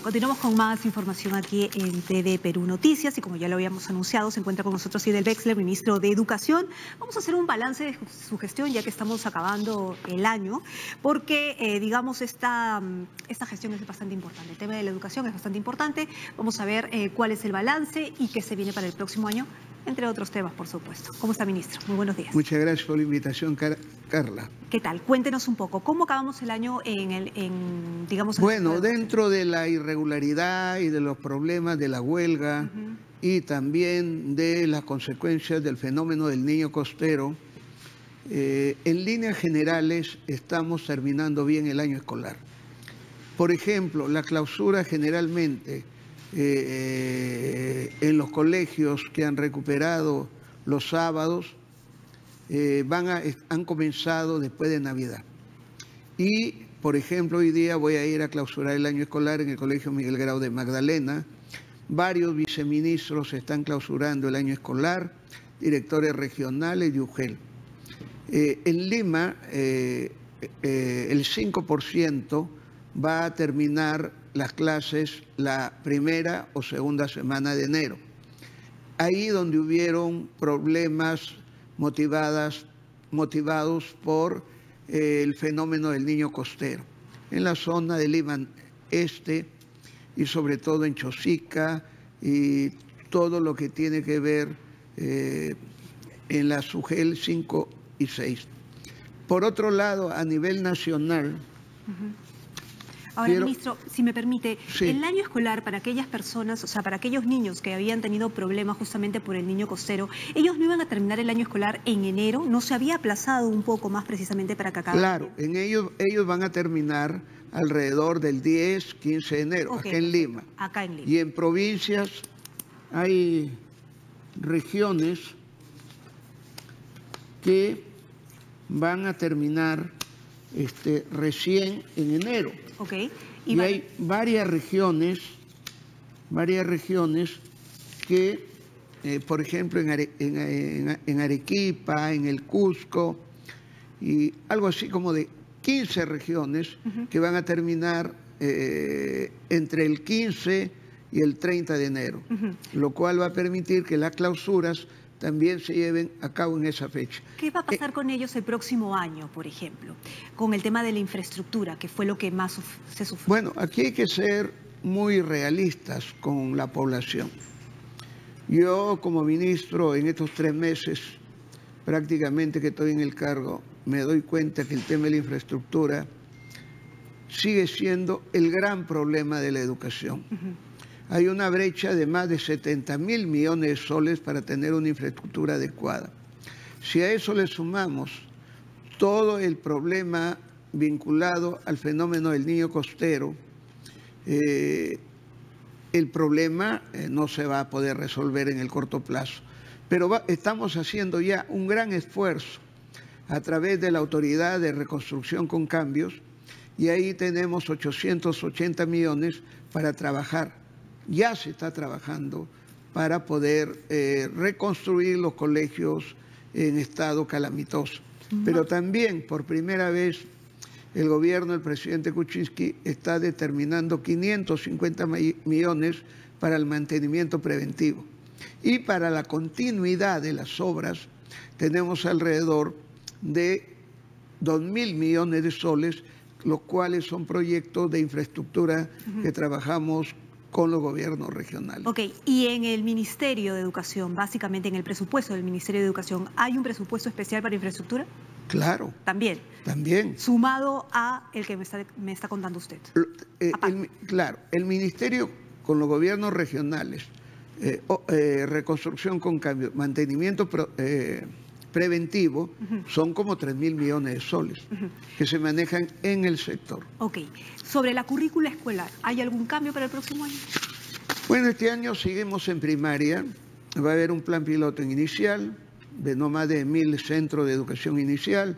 Continuamos con más información aquí en TV Perú Noticias y como ya lo habíamos anunciado, se encuentra con nosotros Fidel Wexler, ministro de Educación. Vamos a hacer un balance de su gestión ya que estamos acabando el año, porque digamos esta gestión es bastante importante. El tema de la educación es bastante importante. Vamos a ver cuál es el balance y qué se viene para el próximo año, entre otros temas, por supuesto. ¿Cómo está, ministro? Muy buenos días. Muchas gracias por la invitación, Carla. ¿Qué tal? Cuéntenos un poco, ¿cómo acabamos el año digamos... Bueno, dentro de la irregularidad y de los problemas de la huelga y también de las consecuencias del fenómeno del niño costero, en líneas generales estamos terminando bien el año escolar. Por ejemplo, la clausura generalmente en los colegios que han recuperado los sábados han comenzado después de Navidad. Y, por ejemplo, hoy día voy a ir a clausurar el año escolar en el Colegio Miguel Grau de Magdalena. Varios viceministros están clausurando el año escolar, directores regionales y UGEL. En Lima, el 5% va a terminar las clases la primera o segunda semana de enero. Ahí donde hubieron problemas motivados por el fenómeno del niño costero. En la zona de Lima Este y sobre todo en Chosica y todo lo que tiene que ver en la SUGEL 5 y 6. Por otro lado, a nivel nacional... Ahora, ministro, si me permite, sí. El año escolar para aquellas personas, o sea, para aquellos niños que habían tenido problemas justamente por el niño costero, ¿ellos no iban a terminar el año escolar en enero? ¿No se había aplazado un poco más precisamente para que acabe? Claro, ellos van a terminar alrededor del 10, 15 de enero, okay, acá en Lima. Acá en Lima. Y en provincias hay regiones que van a terminar recién en enero. Okay. Y hay varias regiones que, por ejemplo, en Arequipa, en el Cusco, y algo así como de 15 regiones que van a terminar entre el 15 y el 30 de enero, lo cual va a permitir que las clausuras también se lleven a cabo en esa fecha. ¿Qué va a pasar con ellos el próximo año, por ejemplo? Con el tema de la infraestructura, que fue lo que más se sufrió. Bueno, aquí hay que ser muy realistas con la población. Yo, como ministro, en estos 3 meses, prácticamente que estoy en el cargo, me doy cuenta que el tema de la infraestructura sigue siendo el gran problema de la educación. Hay una brecha de más de 70.000 millones de soles para tener una infraestructura adecuada. Si a eso le sumamos todo el problema vinculado al fenómeno del niño costero, el problema no se va a poder resolver en el corto plazo. Pero estamos haciendo ya un gran esfuerzo a través de la Autoridad de Reconstrucción con Cambios y ahí tenemos 880 millones para trabajar. Ya se está trabajando para poder reconstruir los colegios en estado calamitoso. Pero también, por primera vez, el gobierno del presidente Kuczynski está determinando 550 millones para el mantenimiento preventivo. Y para la continuidad de las obras tenemos alrededor de 2.000 millones de soles, los cuales son proyectos de infraestructura que trabajamos con los gobiernos regionales. Ok, y en el Ministerio de Educación, básicamente en el presupuesto del Ministerio de Educación, ¿hay un presupuesto especial para infraestructura? Claro. También. También. Sumado a el que me está contando usted. Claro, el Ministerio con los gobiernos regionales, reconstrucción con cambio, mantenimiento preventivo, son como 3.000 millones de soles que se manejan en el sector. Ok. Sobre la currícula escolar, ¿hay algún cambio para el próximo año? Bueno, este año seguimos en primaria. Va a haber un plan piloto inicial de no más de 1.000 centros de educación inicial.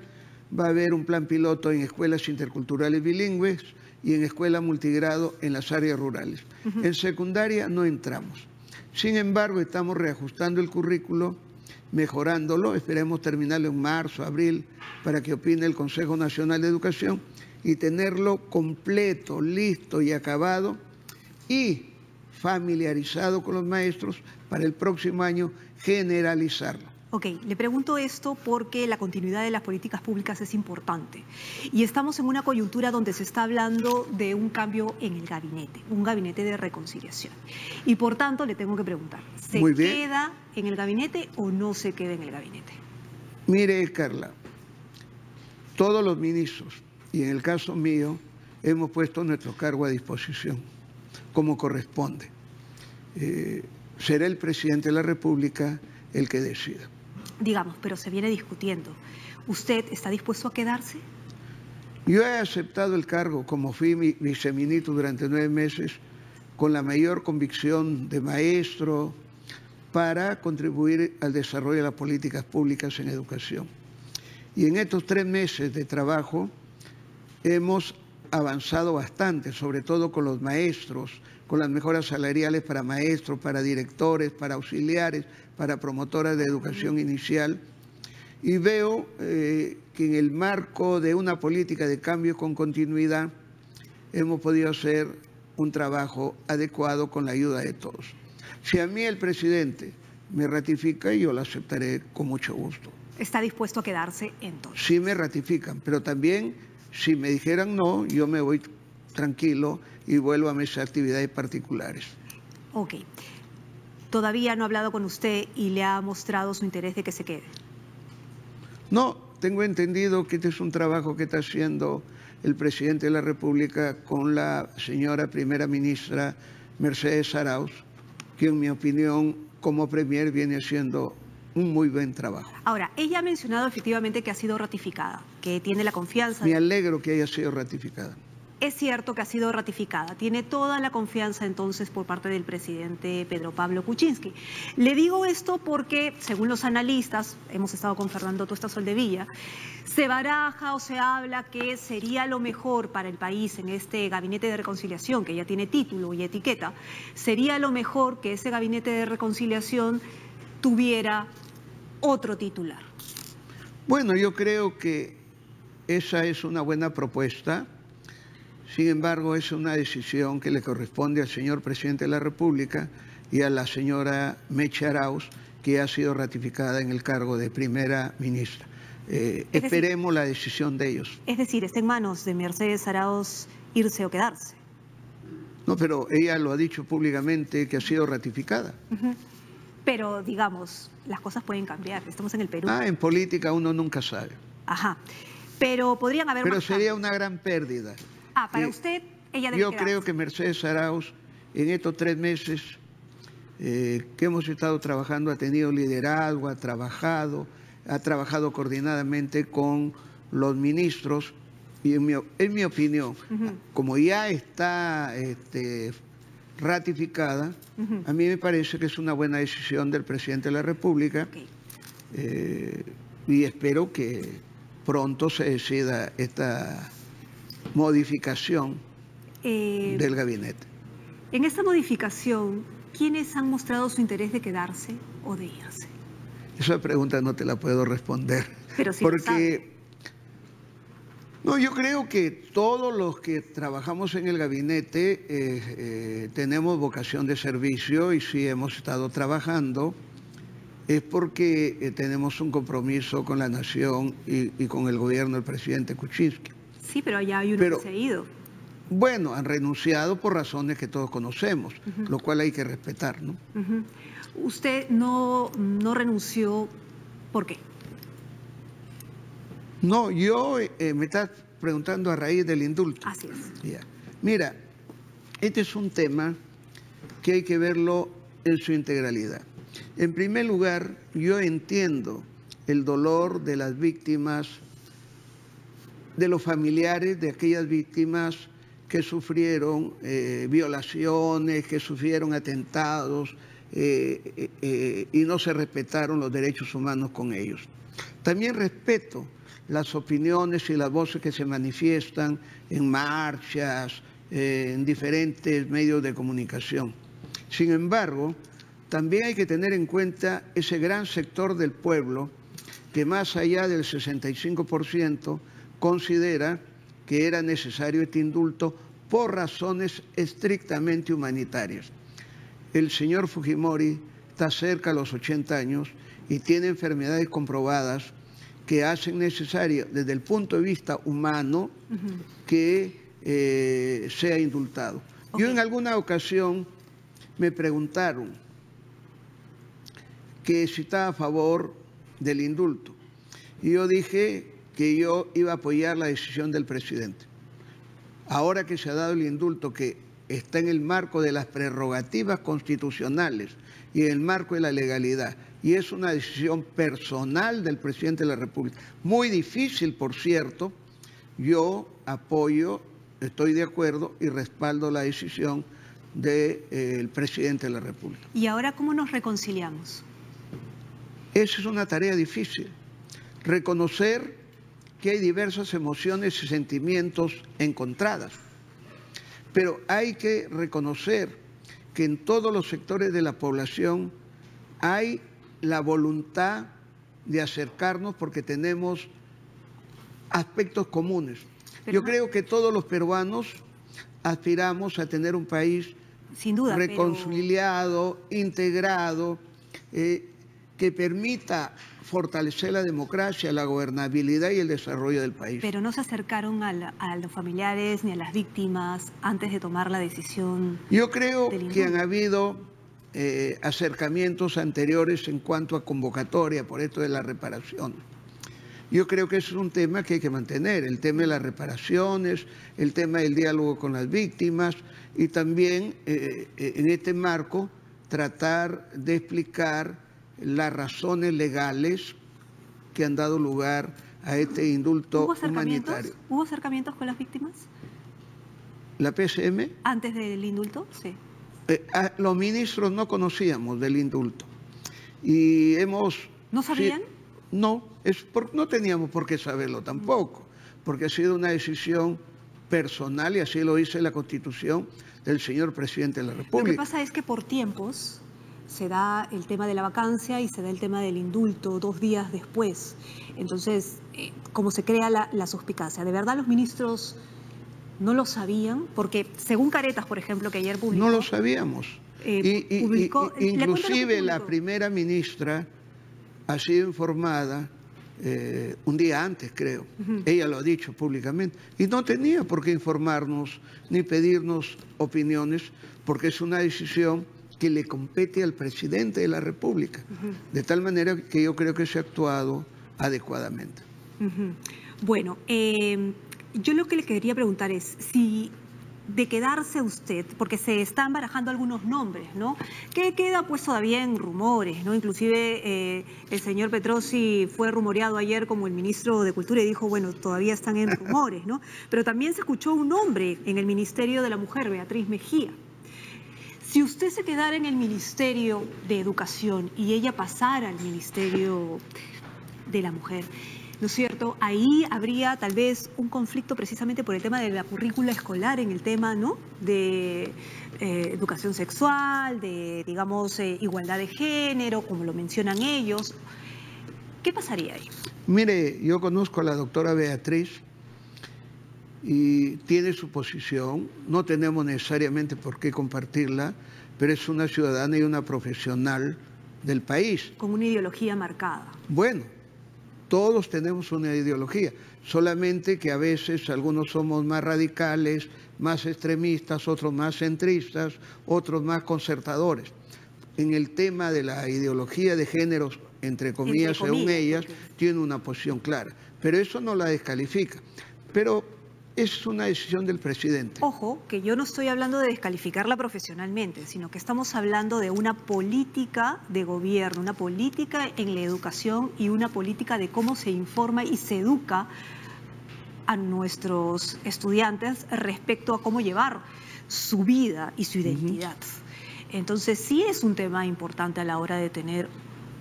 Va a haber un plan piloto en escuelas interculturales bilingües y en escuela multigrado en las áreas rurales. En secundaria no entramos. Sin embargo, estamos reajustando el currículo, mejorándolo. Esperemos terminarlo en marzo, abril, para que opine el Consejo Nacional de Educación y tenerlo completo, listo y acabado y familiarizado con los maestros, para el próximo año generalizarlo. Ok, le pregunto esto porque la continuidad de las políticas públicas es importante y estamos en una coyuntura donde se está hablando de un cambio en el gabinete, un gabinete de reconciliación. Y por tanto le tengo que preguntar, ¿se queda en el gabinete o no se queda en el gabinete? Mire, Carla, todos los ministros, y en el caso mío, hemos puesto nuestro cargo a disposición, como corresponde. Será el presidente de la República el que decida. Digamos, pero se viene discutiendo. ¿Usted está dispuesto a quedarse? Yo he aceptado el cargo, como fui viceministro durante 9 meses, con la mayor convicción de maestro para contribuir al desarrollo de las políticas públicas en educación. Y en estos 3 meses de trabajo hemos avanzado bastante, sobre todo con los maestros, con las mejoras salariales para maestros, para directores, para auxiliares, para promotoras de educación inicial. Y veo que en el marco de una política de cambio con continuidad hemos podido hacer un trabajo adecuado con la ayuda de todos. Si a mí el presidente me ratifica, yo lo aceptaré con mucho gusto. ¿Está dispuesto a quedarse entonces? Sí me ratifican, pero también si me dijeran no, yo me voy tranquilo y vuelvo a mis actividades particulares. Ok. ¿Todavía no ha hablado con usted y le ha mostrado su interés de que se quede? No, tengo entendido que este es un trabajo que está haciendo el presidente de la República con la señora primera ministra Mercedes Arauz, que en mi opinión como premier viene haciendo un muy buen trabajo. Ahora, ella ha mencionado efectivamente que ha sido ratificada, que tiene la confianza. Me alegro que haya sido ratificada. Es cierto que ha sido ratificada, tiene toda la confianza entonces por parte del presidente Pedro Pablo Kuczynski. Le digo esto porque, según los analistas, hemos estado con Fernando Tuesta Soldevilla, se baraja o se habla que sería lo mejor para el país en este gabinete de reconciliación, que ya tiene título y etiqueta, sería lo mejor que ese gabinete de reconciliación tuviera otro titular. Bueno, yo creo que esa es una buena propuesta. Sin embargo, es una decisión que le corresponde al señor presidente de la República y a la señora Meche Arauz, que ha sido ratificada en el cargo de primera ministra. Esperemos la decisión de ellos. Es decir, está en manos de Mercedes Arauz irse o quedarse. No, pero ella lo ha dicho públicamente que ha sido ratificada. Pero, digamos, las cosas pueden cambiar. Estamos en el Perú. En política uno nunca sabe. Ajá. Pero podrían haber... Pero sería una gran pérdida. Para usted, ella debe quedarse. Yo creo que Mercedes Arauz, en estos 3 meses que hemos estado trabajando, ha tenido liderazgo, ha trabajado coordinadamente con los ministros y en mi opinión, como ya está ratificada, a mí me parece que es una buena decisión del presidente de la República y espero que pronto se decida esta modificación del gabinete. En esta modificación, ¿quiénes han mostrado su interés de quedarse o de irse? Esa pregunta no te la puedo responder. Pero sí porque no, yo creo que todos los que trabajamos en el gabinete tenemos vocación de servicio y si hemos estado trabajando es porque tenemos un compromiso con la nación y con el gobierno del presidente Kuczynski. Sí, pero allá hay uno que se ha ido. Bueno, han renunciado por razones que todos conocemos, lo cual hay que respetar, ¿no? ¿Usted no renunció? ¿Por qué? No, yo me estás preguntando a raíz del indulto. Así es. Ya. Mira, este es un tema que hay que verlo en su integralidad. En primer lugar, yo entiendo el dolor de las víctimas, de los familiares de aquellas víctimas que sufrieron violaciones, que sufrieron atentados y no se respetaron los derechos humanos con ellos. También respeto las opiniones y las voces que se manifiestan en marchas, en diferentes medios de comunicación. Sin embargo, también hay que tener en cuenta ese gran sector del pueblo que más allá del 65% considera que era necesario este indulto por razones estrictamente humanitarias. El señor Fujimori está cerca de los 80 años y tiene enfermedades comprobadas que hacen necesario, desde el punto de vista humano, que sea indultado. Yo en alguna ocasión me preguntaron que si estaba a favor del indulto. Y yo dije que yo iba a apoyar la decisión del presidente. Ahora que se ha dado el indulto, que está en el marco de las prerrogativas constitucionales y en el marco de la legalidad, y es una decisión personal del presidente de la República, muy difícil, por cierto, yo apoyo, estoy de acuerdo y respaldo la decisión del presidente de la República. ¿Y ahora cómo nos reconciliamos? Esa es una tarea difícil. Reconocer que hay diversas emociones y sentimientos encontradas. Pero hay que reconocer que en todos los sectores de la población hay la voluntad de acercarnos porque tenemos aspectos comunes. Yo creo que todos los peruanos aspiramos a tener un país sin duda, reconciliado, integrado, que permita fortalecer la democracia, la gobernabilidad y el desarrollo del país. Pero no se acercaron a los familiares ni a las víctimas antes de tomar la decisión. Yo creo que han habido acercamientos anteriores en cuanto a convocatoria, por esto de la reparación. Yo creo que eso es un tema que hay que mantener, el tema de las reparaciones, el tema del diálogo con las víctimas y también en este marco tratar de explicar las razones legales que han dado lugar a este indulto humanitario. ¿Hubo acercamientos con las víctimas? ¿La PCM? ¿Antes del indulto? Sí. Los ministros no conocíamos del indulto. Y hemos... ¿No sabían? Sí, no, no teníamos por qué saberlo tampoco, porque ha sido una decisión personal y así lo dice la Constitución del señor presidente de la República. Lo que pasa es que por tiempos se da el tema de la vacancia y se da el tema del indulto 2 días después. Entonces, como se crea la suspicacia. ¿De verdad los ministros no lo sabían? Porque según Caretas, por ejemplo, que ayer publicó... No lo sabíamos. Inclusive la primera ministra ha sido informada un día antes, creo. Ella lo ha dicho públicamente. Y no tenía por qué informarnos ni pedirnos opiniones, porque es una decisión que le compete al presidente de la República. De tal manera que yo creo que se ha actuado adecuadamente. Bueno, yo lo que le quería preguntar es si de quedarse usted, porque se están barajando algunos nombres, ¿no? Que queda pues todavía en rumores, ¿no? Inclusive el señor Petrosi fue rumoreado ayer como el ministro de Cultura y dijo, bueno, todavía están en rumores, ¿no? Pero también se escuchó un nombre en el Ministerio de la Mujer, Beatriz Mejía. Si usted se quedara en el Ministerio de Educación y ella pasara al Ministerio de la Mujer, ¿no es cierto? Ahí habría tal vez un conflicto precisamente por el tema de la currícula escolar, en el tema, ¿no?, de educación sexual, de, digamos, igualdad de género, como lo mencionan ellos. ¿Qué pasaría ahí? Mire, yo conozco a la doctora Beatriz y tiene su posición, no tenemos necesariamente por qué compartirla, pero es una ciudadana y una profesional del país. Con una ideología marcada. Bueno, todos tenemos una ideología, solamente que a veces algunos somos más radicales, más extremistas, otros más centristas, otros más concertadores. En el tema de la ideología de géneros, entre comillas, según ellas, tiene una posición clara, pero eso no la descalifica. Pero es una decisión del presidente. Ojo, que yo no estoy hablando de descalificarla profesionalmente, sino que estamos hablando de una política de gobierno, una política en la educación y una política de cómo se informa y se educa a nuestros estudiantes respecto a cómo llevar su vida y su identidad. Entonces sí es un tema importante a la hora de tener,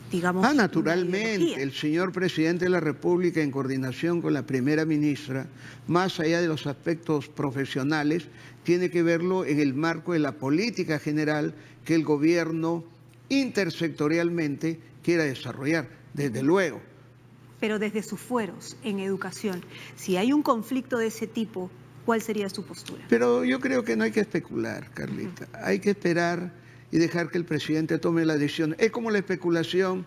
digamos, naturalmente, el señor presidente de la República, en coordinación con la primera ministra, más allá de los aspectos profesionales, tiene que verlo en el marco de la política general que el gobierno intersectorialmente quiera desarrollar, desde luego. Pero desde sus fueros en educación, si hay un conflicto de ese tipo, ¿Cuál sería su postura? Pero yo creo que no hay que especular, Carlita. Hay que esperar y dejar que el presidente tome la decisión. Es como la especulación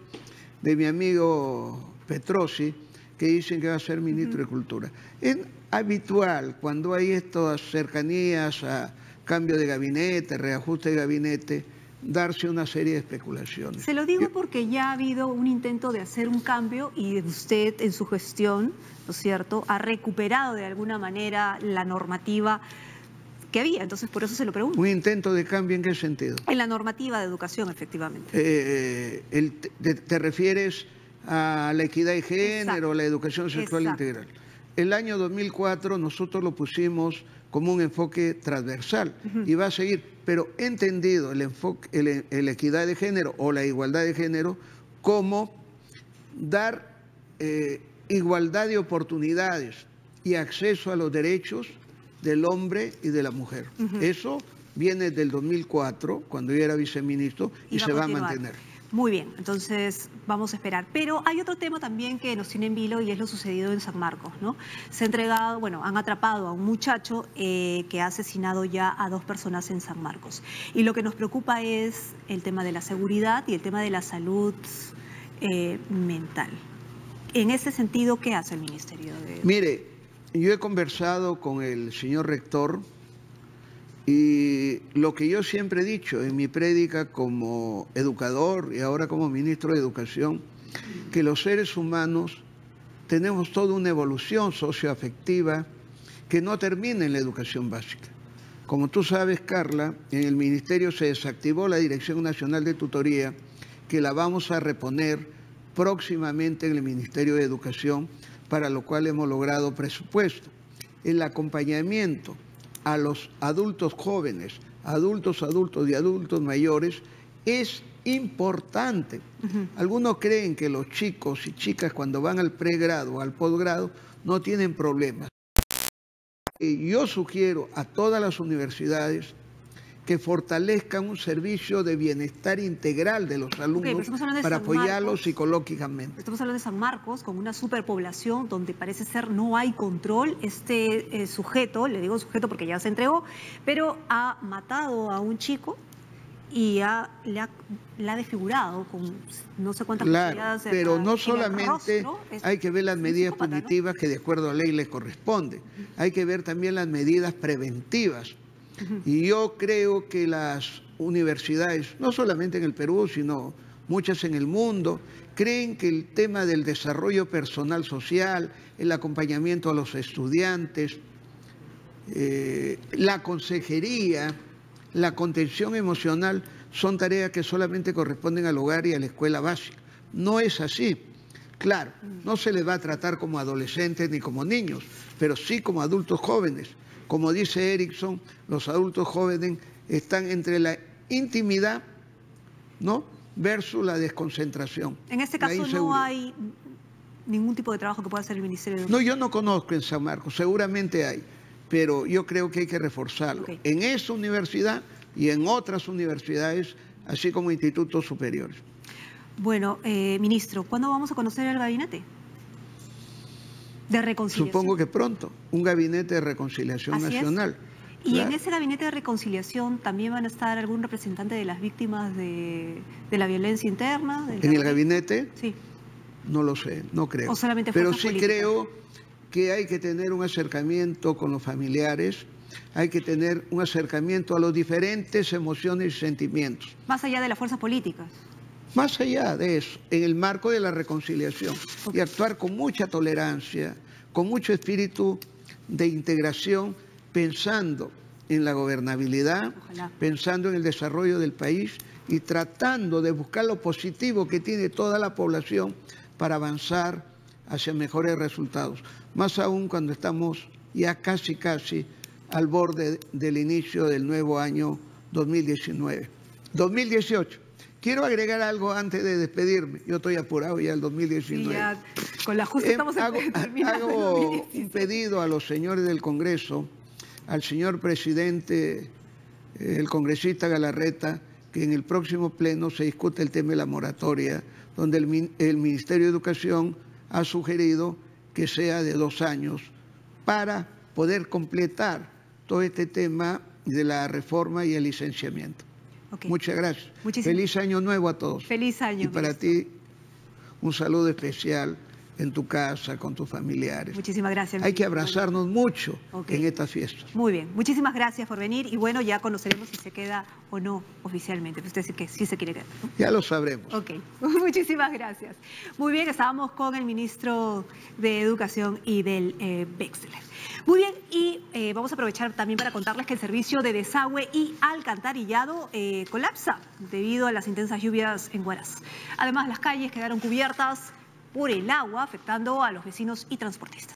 de mi amigo Petrosi, que dicen que va a ser ministro de Cultura. Es habitual cuando hay estas cercanías a cambio de gabinete, reajuste de gabinete, darse una serie de especulaciones. Se lo digo porque ya ha habido un intento de hacer un cambio y usted en su gestión, ¿no es cierto?, ha recuperado de alguna manera la normativa que había. Entonces, por eso se lo pregunto. ¿Un intento de cambio en qué sentido? En la normativa de educación, efectivamente. ¿Te refieres a la equidad de género, Exacto. la educación sexual integral? El año 2004 nosotros lo pusimos como un enfoque transversal y va a seguir, pero entendido el enfoque, la equidad de género o la igualdad de género como dar igualdad de oportunidades y acceso a los derechos del hombre y de la mujer. Eso viene del 2004, cuando yo era viceministro, y se va a mantener. Muy bien, entonces vamos a esperar. Pero hay otro tema también que nos tiene en vilo y es lo sucedido en San Marcos, ¿no? Se ha entregado, bueno, han atrapado a un muchacho que ha asesinado ya a 2 personas en San Marcos. Y lo que nos preocupa es el tema de la seguridad y el tema de la salud mental. En ese sentido, ¿qué hace el Ministerio de...? Mire, yo he conversado con el señor rector y lo que yo siempre he dicho en mi prédica como educador y ahora como ministro de Educación, que los seres humanos tenemos toda una evolución socioafectiva que no termina en la educación básica. Como tú sabes, Carla, en el Ministerio se desactivó la Dirección Nacional de Tutoría, que la vamos a reponer próximamente en el Ministerio de Educación, para lo cual hemos logrado presupuesto. El acompañamiento a los adultos jóvenes, adultos y adultos mayores es importante. Algunos creen que los chicos y chicas cuando van al pregrado o al posgrado no tienen problemas. Yo sugiero a todas las universidades que fortalezcan un servicio de bienestar integral de los alumnos para apoyarlos psicológicamente. Estamos hablando de San Marcos, con una superpoblación donde parece ser no hay control. Este sujeto, le digo sujeto porque ya se entregó, pero ha matado a un chico y le ha desfigurado con no sé cuántas cuchilladas. Claro, pero no solamente hay que ver las medidas punitivas, ¿no?, que de acuerdo a la ley les corresponde. Hay que ver también las medidas preventivas. Y yo creo que las universidades, no solamente en el Perú, sino muchas en el mundo, creen que el tema del desarrollo personal social, el acompañamiento a los estudiantes, la consejería, la contención emocional, son tareas que solamente corresponden al hogar y a la escuela básica. No es así. Claro, no se les va a tratar como adolescentes ni como niños, pero sí como adultos jóvenes. Como dice Erickson, los adultos jóvenes están entre la intimidad, ¿no?, versus la desconcentración. En este caso no hay ningún tipo de trabajo que pueda hacer el Ministerio de Educación. No, yo no conozco en San Marcos, seguramente hay, pero yo creo que hay que reforzarlo. En esa universidad y en otras universidades, así como institutos superiores. Bueno, ministro, ¿cuándo vamos a conocer el gabinete de reconciliación? Supongo que pronto, un gabinete de reconciliación nacional. Y claro, en ese gabinete de reconciliación también van a estar algún representante de las víctimas de la violencia interna. ¿En el gabinete? Sí. No lo sé, no creo. ¿O solamente pero sí políticas? Creo que hay que tener un acercamiento con los familiares, hay que tener un acercamiento a las diferentes emociones y sentimientos. Más allá de las fuerzas políticas. Más allá de eso, en el marco de la reconciliación, y actuar con mucha tolerancia, con mucho espíritu de integración, pensando en la gobernabilidad, pensando en el desarrollo del país y tratando de buscar lo positivo que tiene toda la población para avanzar hacia mejores resultados. Más aún cuando estamos ya casi al borde del inicio del nuevo año 2019. 2018. Quiero agregar algo antes de despedirme. Yo estoy apurado ya el 2019. Sí, ya, con la justa estamos hago un pedido a los señores del Congreso, al señor presidente, el congresista Galarreta, que en el próximo pleno se discute el tema de la moratoria, donde el Ministerio de Educación ha sugerido que sea de 2 años para poder completar todo este tema de la reforma y el licenciamiento. Okay. Muchas gracias. Feliz año nuevo a todos. Feliz año. Y para ti, un saludo especial en tu casa, con tus familiares. Muchísimas gracias. Hay que abrazarnos mucho en estas fiestas. Muy bien, muchísimas gracias por venir y bueno, ya conoceremos si se queda o no oficialmente. Usted dice que sí se quiere quedar, ¿no? Ya lo sabremos. Ok, muchísimas gracias. Muy bien, estábamos con el ministro de Educación y del Bexler. Muy bien, y vamos a aprovechar también para contarles que el servicio de desagüe y alcantarillado colapsa debido a las intensas lluvias en Huaraz. Además, las calles quedaron cubiertas por el agua, afectando a los vecinos y transportistas.